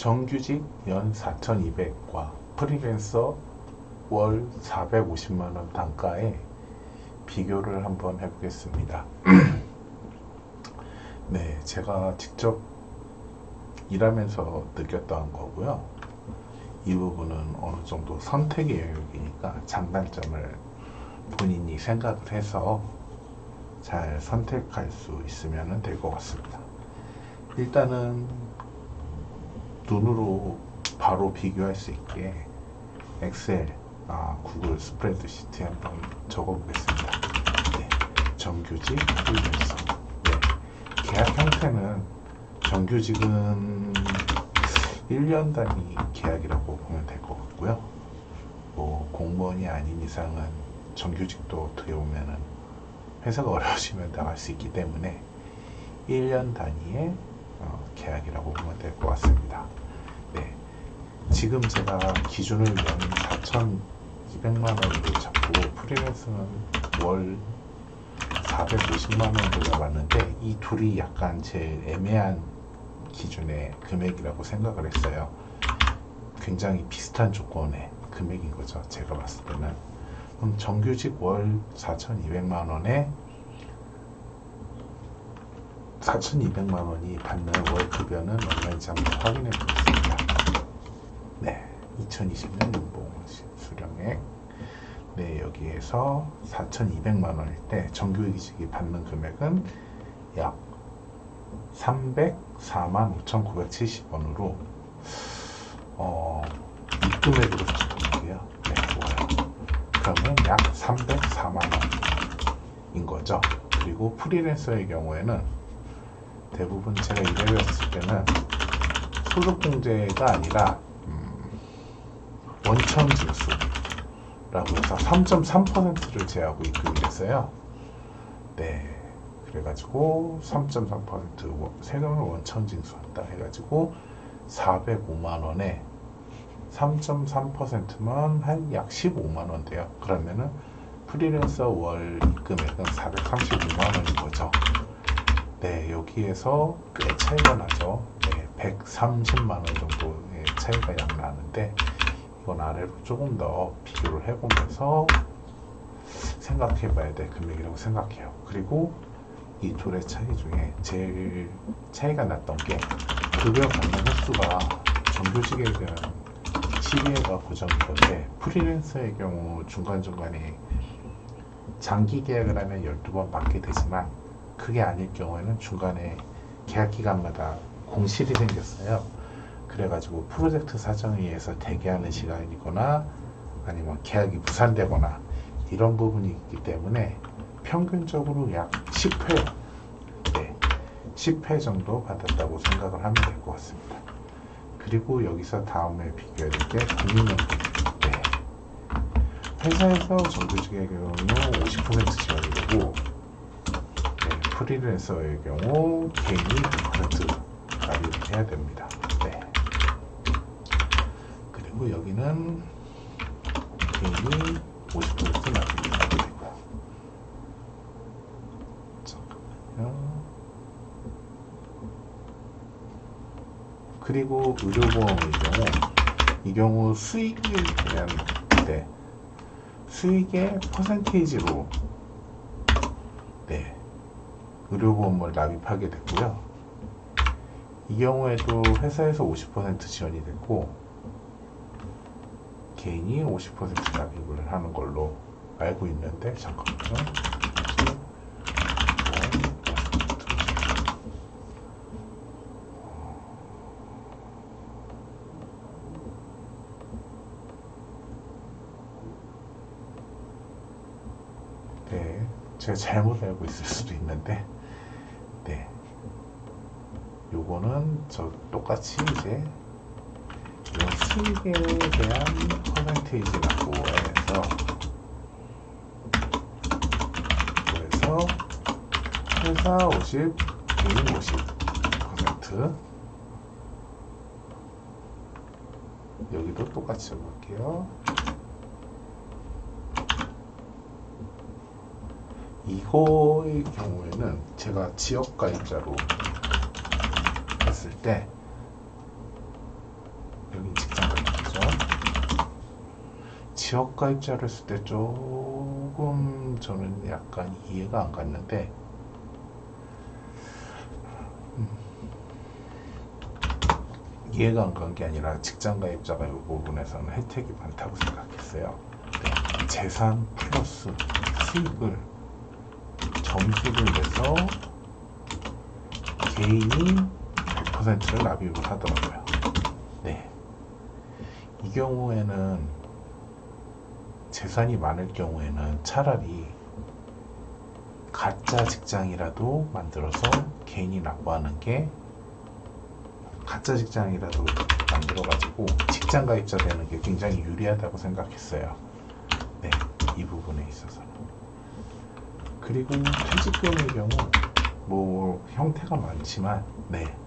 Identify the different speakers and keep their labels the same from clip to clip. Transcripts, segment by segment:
Speaker 1: 정규직 연 4,200과 프리랜서 월 450만원 단가의 비교를 한번 해보겠습니다. 네, 제가 직접 일하면서 느꼈던 거고요. 이 부분은 어느 정도 선택의 영역이니까 장단점을 본인이 생각을 해서 잘 선택할 수 있으면 될 것 같습니다. 일단은 눈으로 바로 비교할 수 있게 엑셀, 구글 스프레드시트에 한번 적어보겠습니다. 네, 정규직, 프리랜서. 네, 계약 형태는 정규직은 1년 단위 계약이라고 보면 될 것 같고요. 뭐 공무원이 아닌 이상은 정규직도 어떻게 보면은 회사가 어려우시면 나갈 수 있기 때문에 1년 단위의 계약이라고 보면 될 것 같습니다. 네, 지금 제가 기준을 연 4,200만 원으로 잡고 프리랜서는 월 450만 원으로 잡았는데 이 둘이 약간 제일 애매한 기준의 금액이라고 생각을 했어요. 굉장히 비슷한 조건의 금액인 거죠. 제가 봤을 때는. 그럼 정규직 월 4,200만 원에 4,200만 원이 받는 월 급여는 얼마인지 한번 확인해 보겠습니다. 네, 2020년 연봉 수령액. 네, 여기에서 4,200만 원일 때 정규직이 받는 금액은 약 304만 5,970원으로 입금액으로 적어볼게요. 네, 좋아요. 그러면 약 304만 원인 거죠. 그리고 프리랜서의 경우에는 대부분 제가 일해봤을 때는 소득공제가 아니라 원천징수라고 해서 3.3%를 제하고 입금이 됐어요. 네, 그래가지고 3.3% 세금을 원천징수한다 해가지고 405만 원에 3.3%만 한 약 15만 원 돼요. 그러면은 프리랜서 월 금액은 435만 원인 거죠. 네, 여기에서 꽤 차이가 나죠. 네, 130만 원 정도의 차이가 약 나는데 이건 아래로 조금 더 비교를 해보면서 생각해 봐야 될 금액이라고 생각해요. 그리고 이 둘의 차이 중에 제일 차이가 났던 게 급여 받는 횟수가 정규직에게는 12회가 고정인 건데 프리랜서의 경우 중간중간에 장기 계약을 하면 12번 받게 되지만 그게 아닐 경우에는 중간에 계약 기간마다 공실이 생겼어요. 그래가지고 프로젝트 사정에 의해서 대기하는 시간이거나 아니면 계약이 무산되거나 이런 부분이 있기 때문에 평균적으로 약 10회, 네, 10회 정도 받았다고 생각을 하면 될 것 같습니다. 그리고 여기서 다음에 비교해야 될 게 국민연금. 네, 회사에서 정규직의 경우는 50% 지원이 되고 프리랜서의 경우 개인이 100% 납입을 해야 됩니다. 네. 그리고 여기는 개인이 50% 납입을 하게 되고요. 잠깐만요. 그리고 의료보험의 경우 이 경우 수익을 대한 네, 수익의 퍼센테이지로 네, 의료보험을 납입하게 됐고요. 이 경우에도 회사에서 50% 지원이 됐고 개인이 50% 납입을 하는 걸로 알고 있는데 잠깐만요. 네, 제가 잘못 알고 있을 수도 있는데 네, 요거는 저 똑같이 이제 이런 수익에 대한 퍼센테이지라고 해서 그래서 회사 50, 개인 50% 여기도 똑같이 적을게요. 이거의 경우에는 제가 지역가입자로 했을 때 여기 직장가입자죠. 지역가입자를 쓸 때 조금 저는 약간 이해가 안 갔는데, 이해가 안 간 게 아니라 직장가입자가 이 부분에서는 혜택이 많다고 생각했어요. 네, 재산 플러스 수익을 점수를 내서 개인이 100%를 납입을 하더라고요. 네, 이 경우에는 재산이 많을 경우에는 차라리 가짜 직장이라도 만들어서 개인이 납부하는 게, 가짜 직장이라도 만들어가지고 직장 가입자 되는 게 굉장히 유리하다고 생각했어요. 네, 이 부분에 있어서는. 그리고 퇴직금의 경우 뭐 형태가 많지만, 네,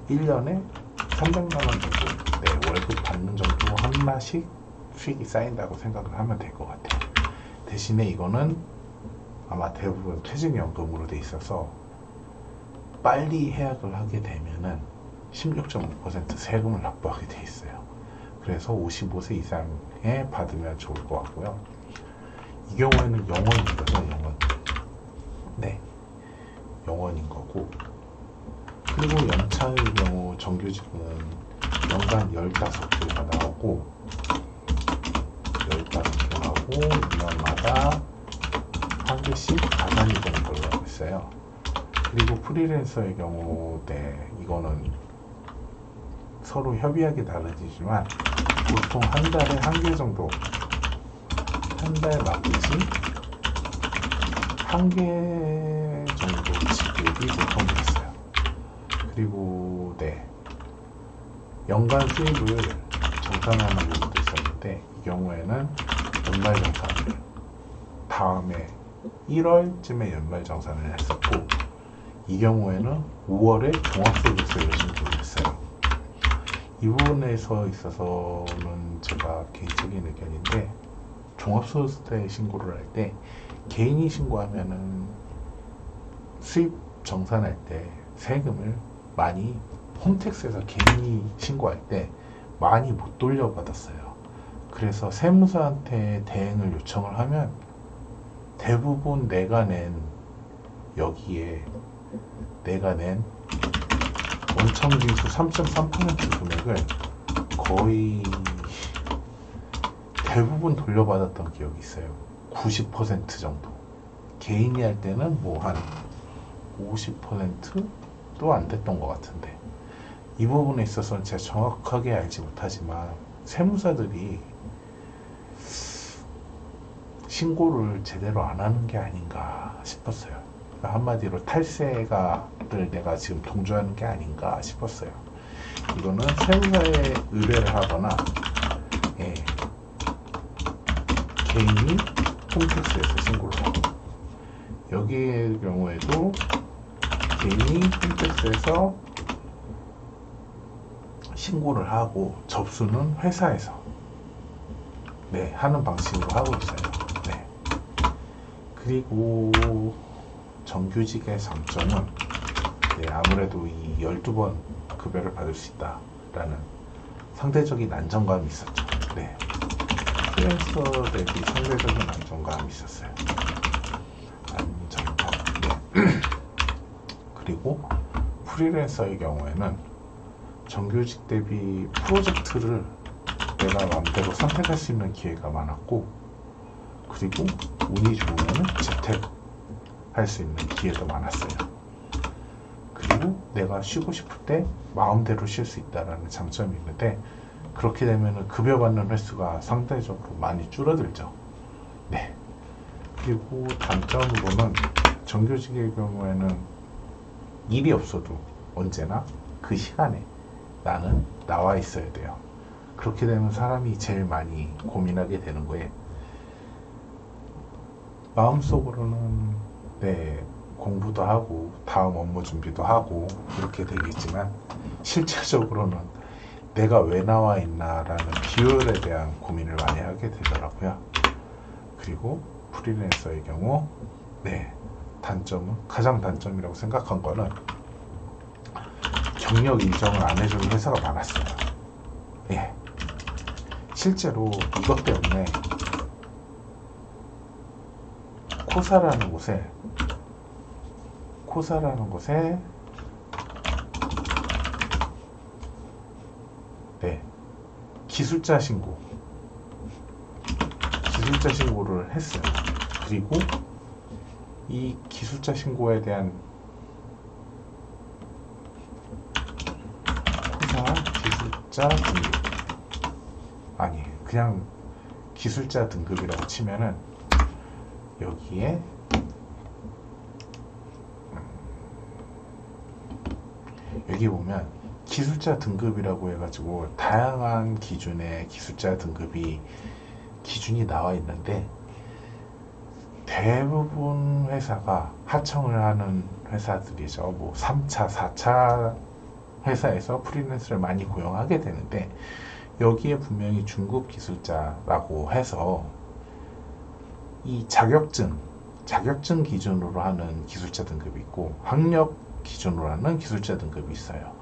Speaker 1: 1년에 300만 원 정도, 네, 월급 받는 정도 하나씩 수익이 쌓인다고 생각을 하면 될 것 같아요. 대신에 이거는 아마 대부분 퇴직연금으로 돼 있어서 빨리 해약을 하게 되면은 16.5% 세금을 납부하게 돼 있어요. 그래서 55세 이상에 받으면 좋을 것 같고요. 이 경우에는 영원인 거죠, 영원. 네, 영원인 거고. 그리고 연차의 경우 정규직은 연간 15개가 나오고, 15개 나오고 2년마다 한 개씩 가산이 되는 걸로 알고 있어요. 그리고 프리랜서의 경우, 네, 이거는 서로 협의하기 다르지만 보통 한 달에 한 개 정도, 한 달 나머지 한 개 정도 지급이 보통 있어요. 그리고 네, 연간 수입을 정산하는 경우도 있었는데, 이 경우에는 연말정산을 다음에 1월쯤에 연말정산을 했었고, 이 경우에는 5월에 종합소득세를 신고를 했어요. 이 부분에서 있어서는 제가 개인적인 의견인데, 종합소득세 신고를 할 때 개인이 신고하면은 수입 정산할 때 세금을 많이, 홈택스에서 개인이 신고할 때 많이 못 돌려받았어요. 그래서 세무사한테 대행을 요청을 하면 대부분 여기에 내가 낸 원청징수 3.3% 금액을 거의 대부분 돌려받았던 기억이 있어요. 90% 정도. 개인이 할 때는 뭐 한 50%도 안 됐던 것 같은데, 이 부분에 있어서는 제가 정확하게 알지 못하지만 세무사들이 신고를 제대로 안 하는 게 아닌가 싶었어요. 그러니까 한마디로 탈세가를 내가 지금 동조하는 게 아닌가 싶었어요. 이거는 세무사에 의뢰를 하거나, 예, 개인이 홈택스에서 신고를 하고, 여기의 경우에도 개인이 홈택스에서 신고를 하고 접수는 회사에서, 네, 하는 방식으로 하고 있어요. 네. 그리고 정규직의 장점은, 네, 아무래도 이 12번 급여를 받을 수 있다라는 상대적인 안정감이 있었죠. 네. 프리랜서 대비 상대적인 안정감이 있었어요. 안정감. 네. 그리고 프리랜서의 경우에는 정규직 대비 프로젝트를 내가 마음대로 선택할 수 있는 기회가 많았고, 그리고 운이 좋으면 재택할 수 있는 기회도 많았어요. 그리고 내가 쉬고 싶을 때 마음대로 쉴 수 있다는 장점이 있는데, 그렇게 되면 급여 받는 횟수가 상대적으로 많이 줄어들죠. 네. 그리고 단점으로는 정규직의 경우에는 일이 없어도 언제나 그 시간에 나는 나와 있어야 돼요. 그렇게 되면 사람이 제일 많이 고민하게 되는 거예요. 마음속으로는, 네, 공부도 하고 다음 업무 준비도 하고 이렇게 되겠지만, 실제적으로는 내가 왜 나와 있나라는 비율에 대한 고민을 많이 하게 되더라고요. 그리고 프리랜서의 경우, 네, 단점은, 가장 단점이라고 생각한 거는 경력 인정을 안 해주는 회사가 많았어요. 예. 실제로 이것 때문에 코사라는 곳에 네, 기술자 신고를 했어요. 그리고 이 기술자 신고에 대한 코사 기술자 등급, 아니 그냥 기술자 등급이라고 치면은 여기에 여기 보면 기술자 등급이라고 해가지고 다양한 기준의 기술자 등급이 기준이 나와 있는데, 대부분 회사가 하청을 하는 회사들이죠. 뭐 3차, 4차 회사에서 프리랜서를 많이 고용하게 되는데, 여기에 분명히 중급 기술자라고 해서 이 자격증 기준으로 하는 기술자 등급이 있고 학력 기준으로 하는 기술자 등급이 있어요.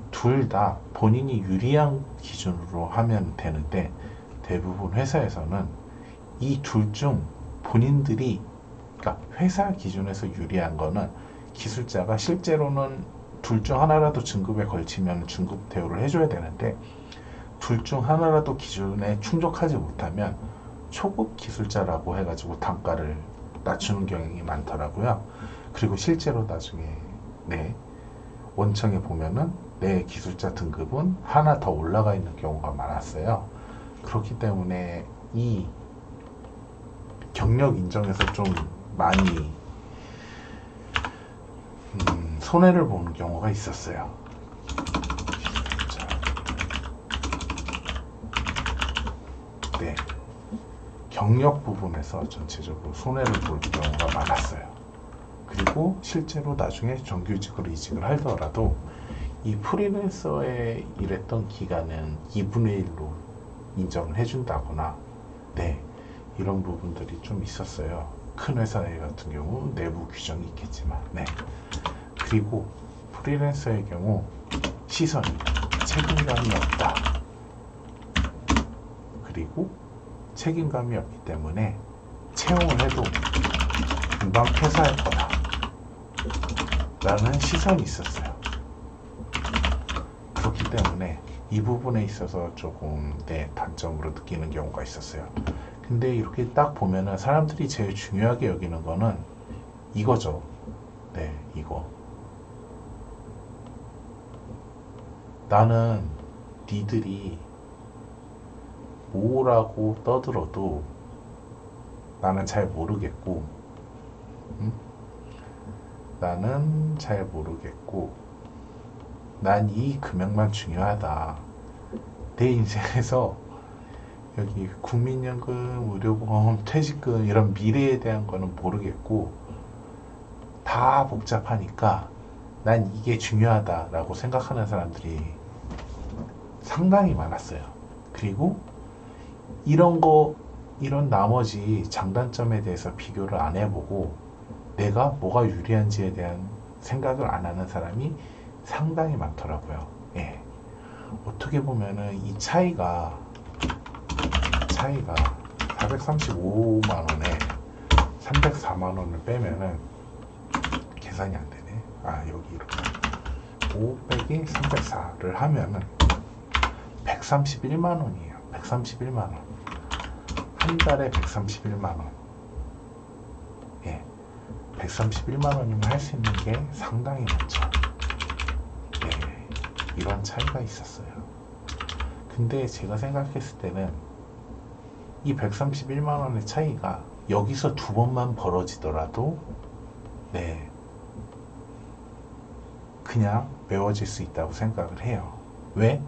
Speaker 1: 둘 다 본인이 유리한 기준으로 하면 되는데, 대부분 회사에서는 이 둘 중 본인들이, 그러니까 회사 기준에서 유리한 거는 기술자가 실제로는 둘 중 하나라도 진급에 걸치면 진급 대우를 해줘야 되는데, 둘 중 하나라도 기준에 충족하지 못하면 초급 기술자라고 해가지고 단가를 낮추는 경향이 많더라고요. 그리고 실제로 나중에 원청에 보면은 내 기술자 등급은 하나 더 올라가 있는 경우가 많았어요. 그렇기 때문에 이 경력 인정에서 좀 많이 손해를 보는 경우가 있었어요. 네, 경력 부분에서 전체적으로 손해를 볼 경우가 많았어요. 그리고 실제로 나중에 정규직으로 이직을 하더라도 이 프리랜서에 일했던 기간은 2분의 1로 인정을 해준다거나 이런 부분들이 좀 있었어요. 큰 회사 같은 경우 내부 규정이 있겠지만. 그리고 프리랜서의 경우 시선이 책임감이 없다. 그리고 책임감이 없기 때문에 채용을 해도 금방 퇴사할 거다 라는 시선이 있었어요. 그렇기 때문에 이 부분에 있어서 조금 단점으로 느끼는 경우가 있었어요. 근데 이렇게 딱 보면은 사람들이 제일 중요하게 여기는 거는 이거죠. 이거. 나는 니들이 뭐라고 떠들어도 나는 잘 모르겠고, 나는 잘 모르겠고, 난 이 금액만 중요하다. 내 인생에서 여기 국민연금, 의료보험, 퇴직금 이런 미래에 대한 거는 모르겠고 다 복잡하니까 난 이게 중요하다라고 생각하는 사람들이 상당히 많았어요. 그리고 이런 나머지 장단점에 대해서 비교를 안 해보고 내가 뭐가 유리한지에 대한 생각을 안 하는 사람이 상당히 많더라고요. 어떻게 보면은 이 차이가 435만 원에 304만 원을 빼면은 계산이 안 되네. 여기 이렇게 5 빼기 304를 하면은 131만 원이에요. 131만 원. 한 달에 131만 원. 131만 원이면 할 수 있는 게 상당히 많죠. 이런 차이가 있었어요. 근데 제가 생각했을 때는 이 131만 원의 차이가 여기서 두 번만 벌어지더라도 그냥 메워질 수 있다고 생각을 해요. 왜?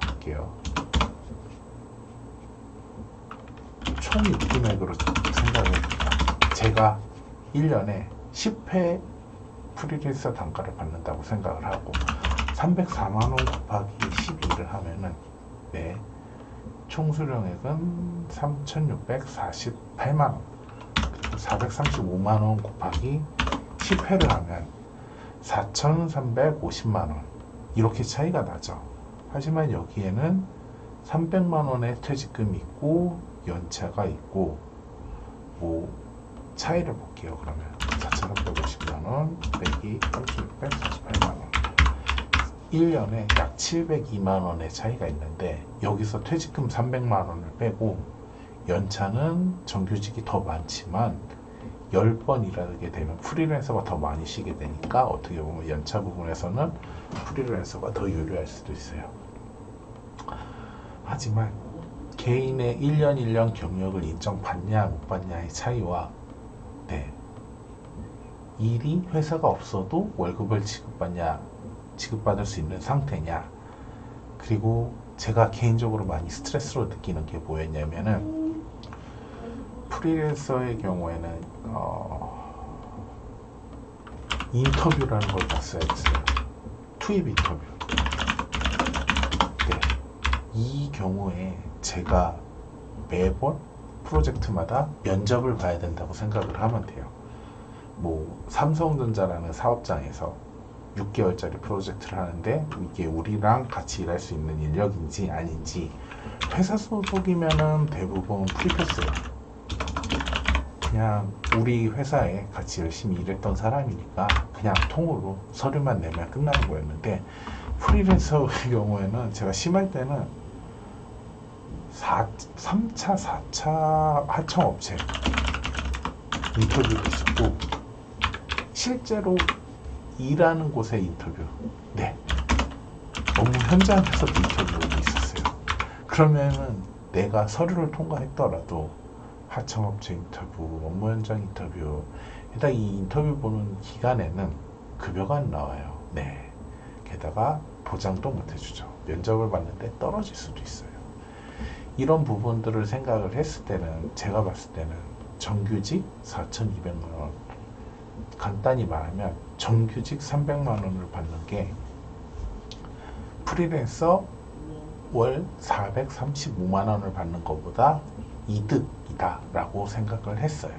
Speaker 1: 볼게요. 총 입금액으로 생각을 해봅니다. 제가 1년에 10회 프리랜서 단가를 받는다고 생각을 하고 304만 원 곱하기 12를 하면은 총 수령액은 3,648만 원. 그리고 435만 원 곱하기 10회를 하면 4,350만 원. 이렇게 차이가 나죠. 하지만 여기에는 300만 원의 퇴직금이 있고 연차가 있고 뭐 차이를 볼게요. 그러면 4,350만 원 빼기 3,648만 원 1년에 약 702만 원의 차이가 있는데 여기서 퇴직금 300만 원을 빼고 연차는 정규직이 더 많지만 10번 일하게 되면 프리랜서가 더 많이 쉬게 되니까 어떻게 보면 연차 부분에서는 프리랜서가 더 유리할 수도 있어요. 하지만 개인의 1년 1년 경력을 인정받냐 못 받냐의 차이와 일이 회사가 없어도 월급을 지급받을 수 있는 상태냐, 그리고 제가 개인적으로 많이 스트레스로 느끼는 게 뭐였냐면은 프리랜서의 경우에는 인터뷰라는 걸 봤어야 했어요. 투입 인터뷰. 이 경우에 제가 매번 프로젝트마다 면접을 봐야 된다고 생각을 하면 돼요. 뭐 삼성전자라는 사업장에서 6개월짜리 프로젝트를 하는데 이게 우리랑 같이 일할 수 있는 인력인지 아닌지, 회사 소속이면은 대부분 프리패스예요. 그냥 우리 회사에 같이 열심히 일했던 사람이니까 그냥 통으로 서류만 내면 끝나는 거였는데, 프리랜서의 경우에는 제가 심할 때는 3차, 4차 하청업체 인터뷰도 있었고, 실제로 일하는 곳의 인터뷰, 업무 현장에서도 인터뷰가 있었어요. 그러면은 내가 서류를 통과했더라도 하청업체 인터뷰, 업무 현장 인터뷰, 일단 이 인터뷰 보는 기간에는 급여가 안 나와요. 게다가 보장도 못 해주죠. 면접을 봤는데 떨어질 수도 있어요. 이런 부분들을 생각을 했을 때는, 제가 봤을 때는 정규직 4,200만 원, 간단히 말하면 정규직 300만 원을 받는 게 프리랜서 월 435만 원을 받는 것보다 이득이다 라고 생각을 했어요.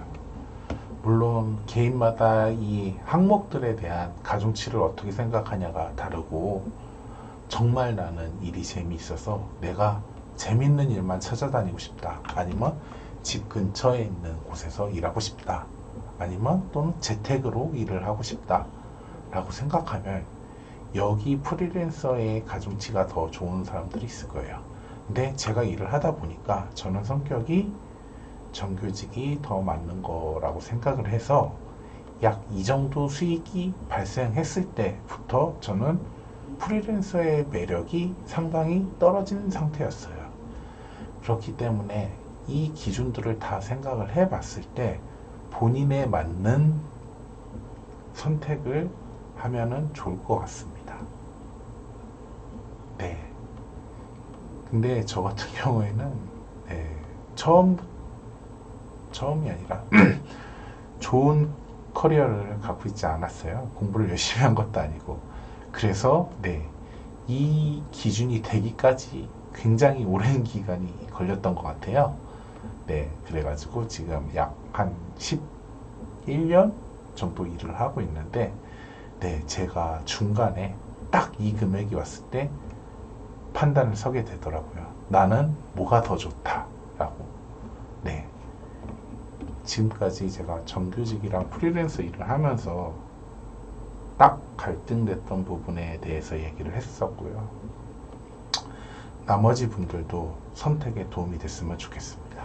Speaker 1: 물론 개인마다 이 항목들에 대한 가중치를 어떻게 생각하냐가 다르고, 정말 나는 일이 재미있어서 내가 재밌는 일만 찾아다니고 싶다, 아니면 집 근처에 있는 곳에서 일하고 싶다, 아니면 또는 재택으로 일을 하고 싶다 라고 생각하면 여기 프리랜서의 가중치가 더 좋은 사람들이 있을 거예요. 근데 제가 일을 하다 보니까 저는 성격이 정규직이 더 맞는 거라고 생각을 해서 약 이 정도 수익이 발생했을 때부터 저는 프리랜서의 매력이 상당히 떨어진 상태였어요. 그렇기 때문에 이 기준들을 다 생각을 해 봤을 때 본인에 맞는 선택을 하면은 좋을 것 같습니다. 근데 저 같은 경우에는 처음이 아니라 좋은 커리어를 갖고 있지 않았어요. 공부를 열심히 한 것도 아니고. 그래서 이 기준이 되기까지 굉장히 오랜 기간이 걸렸던 것 같아요. 그래가지고 지금 약 한 11년 정도 일을 하고 있는데, 제가 중간에 딱 이 금액이 왔을 때 판단을 서게 되더라고요. 나는 뭐가 더 좋다라고. 지금까지 제가 정규직이랑 프리랜서 일을 하면서 딱 갈등됐던 부분에 대해서 얘기를 했었고요. 나머지 분들도 선택에 도움이 됐으면 좋겠습니다.